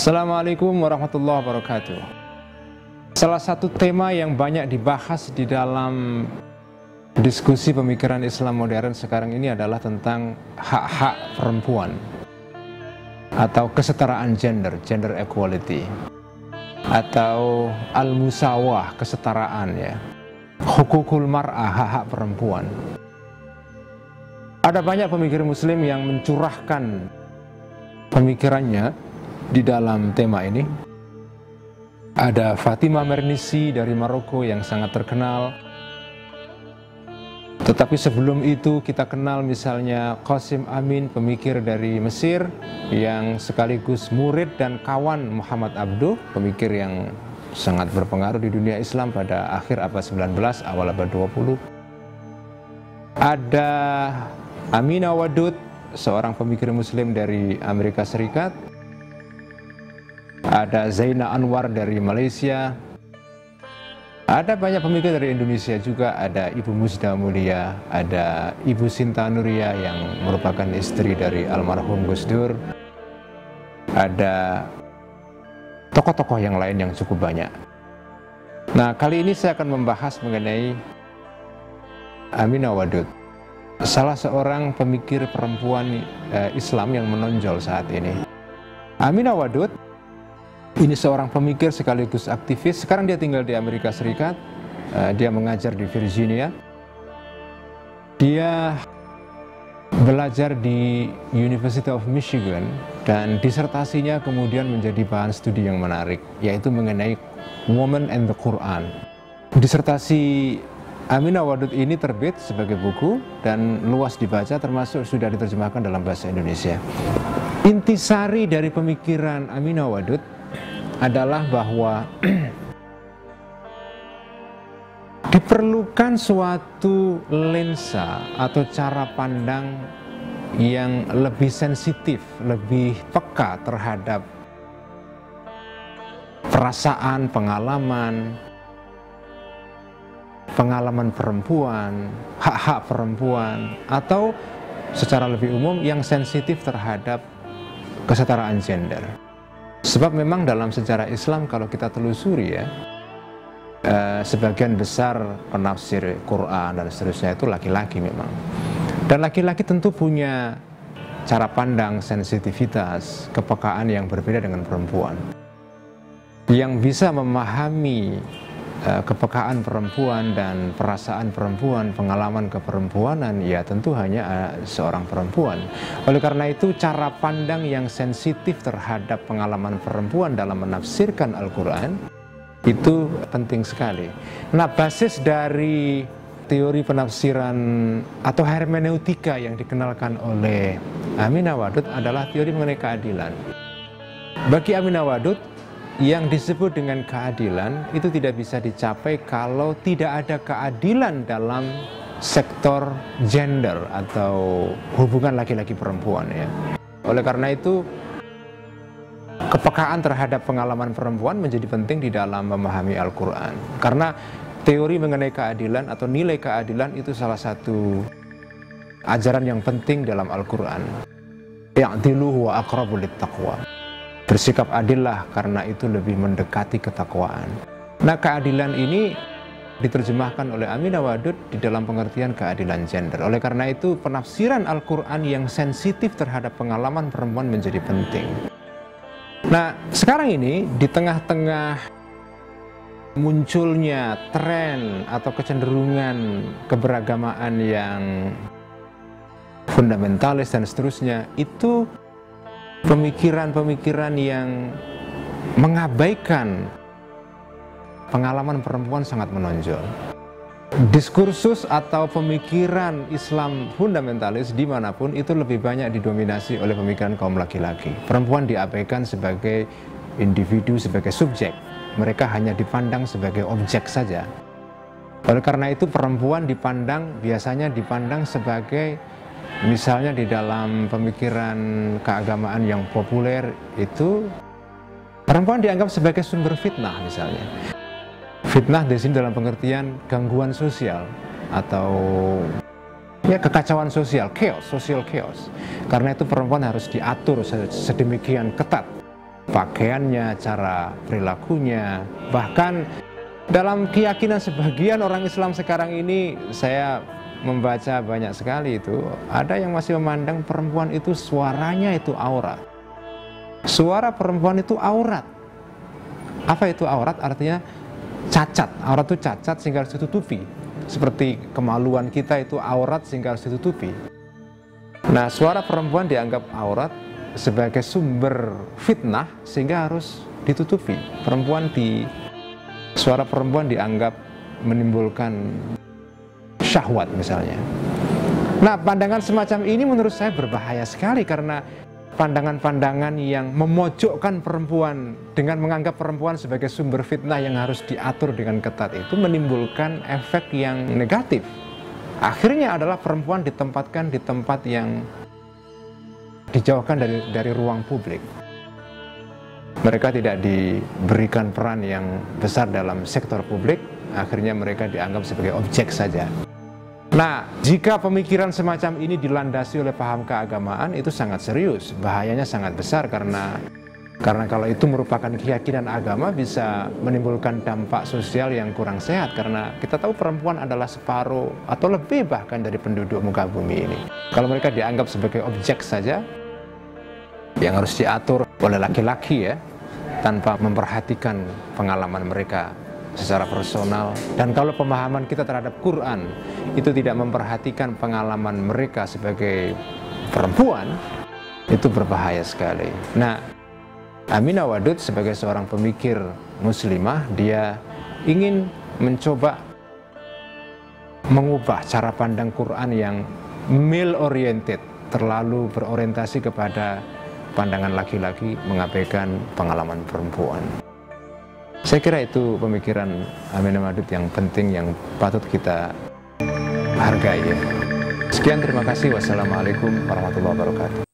Assalamualaikum warahmatullahi wabarakatuh. Salah satu tema yang banyak dibahas di dalam diskusi pemikiran Islam modern sekarang ini adalah tentang hak-hak perempuan atau kesetaraan gender, gender equality, atau al-musawah, kesetaraan ya, hukukul mar'ah, hak-hak perempuan. Ada banyak pemikir muslim yang mencurahkan pemikirannya di dalam tema ini. Ada Fatimah Mernissi dari Maroko yang sangat terkenal. Tetapi sebelum itu kita kenal misalnya Qasim Amin, pemikir dari Mesir yang sekaligus murid dan kawan Muhammad Abduh, pemikir yang sangat berpengaruh di dunia Islam pada akhir abad 19, awal abad 20. Ada Aminah Wadud, seorang pemikir muslim dari Amerika Serikat. Ada Zaina Anwar dari Malaysia. Ada banyak pemikir dari Indonesia juga. Ada Ibu Musda Mulia, ada Ibu Sinta Nuria yang merupakan istri dari almarhum Gus Dur. Ada tokoh-tokoh yang lain yang cukup banyak. Nah, kali ini saya akan membahas mengenai Aminah Wadud, salah seorang pemikir perempuan Islam yang menonjol saat ini. Aminah Wadud ini seorang pemikir sekaligus aktivis. Sekarang dia tinggal di Amerika Serikat. Dia mengajar di Virginia. Dia belajar di University of Michigan dan disertasinya kemudian menjadi bahan studi yang menarik, yaitu mengenai Woman and the Quran. Disertasi Aminah Wadud ini terbit sebagai buku dan luas dibaca, termasuk sudah diterjemahkan dalam bahasa Indonesia. Intisari dari pemikiran Aminah Wadud adalah bahwa diperlukan suatu lensa atau cara pandang yang lebih sensitif, lebih peka terhadap perasaan, pengalaman perempuan, hak-hak perempuan, atau secara lebih umum yang sensitif terhadap kesetaraan gender. Sebab memang dalam sejarah Islam kalau kita telusuri ya, sebagian besar penafsir Quran dan seterusnya itu laki-laki memang. Dan laki-laki tentu punya cara pandang, sensitivitas, kepekaan yang berbeda dengan perempuan. Yang bisa memahami kepekaan perempuan dan perasaan perempuan, pengalaman keperempuanan, ya tentu hanya seorang perempuan. Oleh karena itu cara pandang yang sensitif terhadap pengalaman perempuan dalam menafsirkan Al-Quran itu penting sekali. Nah, basis dari teori penafsiran atau hermeneutika yang dikenalkan oleh Aminah Wadud adalah teori mengenai keadilan. Bagi Aminah Wadud, yang disebut dengan keadilan itu tidak bisa dicapai kalau tidak ada keadilan dalam sektor gender atau hubungan laki-laki perempuan ya. Oleh karena itu kepekaan terhadap pengalaman perempuan menjadi penting di dalam memahami Al-Quran. Karena teori mengenai keadilan atau nilai keadilan itu salah satu ajaran yang penting dalam Al-Quran. Ya'dilu wa aqrabu littaqwa. Bersikap adillah karena itu lebih mendekati ketakwaan. Nah, keadilan ini diterjemahkan oleh Aminah Wadud di dalam pengertian keadilan gender. Oleh karena itu penafsiran Al-Quran yang sensitif terhadap pengalaman perempuan menjadi penting. Nah, sekarang ini di tengah-tengah munculnya tren atau kecenderungan keberagamaan yang fundamentalis dan seterusnya, itu pemikiran-pemikiran yang mengabaikan pengalaman perempuan sangat menonjol. Diskursus atau pemikiran Islam fundamentalis dimanapun itu lebih banyak didominasi oleh pemikiran kaum laki-laki. Perempuan diabaikan sebagai individu, sebagai subjek. Mereka hanya dipandang sebagai objek saja. Oleh karena itu perempuan biasanya dipandang sebagai, misalnya di dalam pemikiran keagamaan yang populer itu, perempuan dianggap sebagai sumber fitnah misalnya. Fitnah di sini dalam pengertian gangguan sosial atau ya kekacauan sosial, chaos, social chaos. Karena itu perempuan harus diatur sedemikian ketat pakaiannya, cara perilakunya, bahkan dalam keyakinan sebagian orang Islam sekarang ini, saya membaca banyak sekali itu, ada yang masih memandang perempuan itu suaranya itu aurat. Suara perempuan itu aurat. Apa itu aurat? Artinya cacat. Aurat itu cacat sehingga harus ditutupi. Seperti kemaluan kita itu aurat sehingga harus ditutupi. Nah, suara perempuan dianggap aurat sebagai sumber fitnah sehingga harus ditutupi. Suara perempuan dianggap menimbulkan syahwat misalnya. Nah, pandangan semacam ini menurut saya berbahaya sekali karena pandangan-pandangan yang memojokkan perempuan dengan menganggap perempuan sebagai sumber fitnah yang harus diatur dengan ketat itu menimbulkan efek yang negatif. Akhirnya adalah perempuan ditempatkan di tempat yang dijauhkan dari ruang publik. Mereka tidak diberikan peran yang besar dalam sektor publik, akhirnya mereka dianggap sebagai objek saja. Nah, jika pemikiran semacam ini dilandasi oleh paham keagamaan, itu sangat serius, bahayanya sangat besar karena kalau itu merupakan keyakinan agama bisa menimbulkan dampak sosial yang kurang sehat karena kita tahu perempuan adalah separuh atau lebih bahkan dari penduduk muka bumi ini. Kalau mereka dianggap sebagai objek saja yang harus diatur oleh laki-laki ya, tanpa memperhatikan pengalaman mereka secara personal. Dan kalau pemahaman kita terhadap Quran itu tidak memperhatikan pengalaman mereka sebagai perempuan, itu berbahaya sekali. Nah, Aminah Wadud sebagai seorang pemikir muslimah, dia ingin mencoba mengubah cara pandang Quran yang male oriented, terlalu berorientasi kepada pandangan laki-laki, mengabaikan pengalaman perempuan. Saya kira itu pemikiran Aminah Wadud yang penting, yang patut kita hargai ya. Sekian, terima kasih. Wassalamualaikum warahmatullahi wabarakatuh.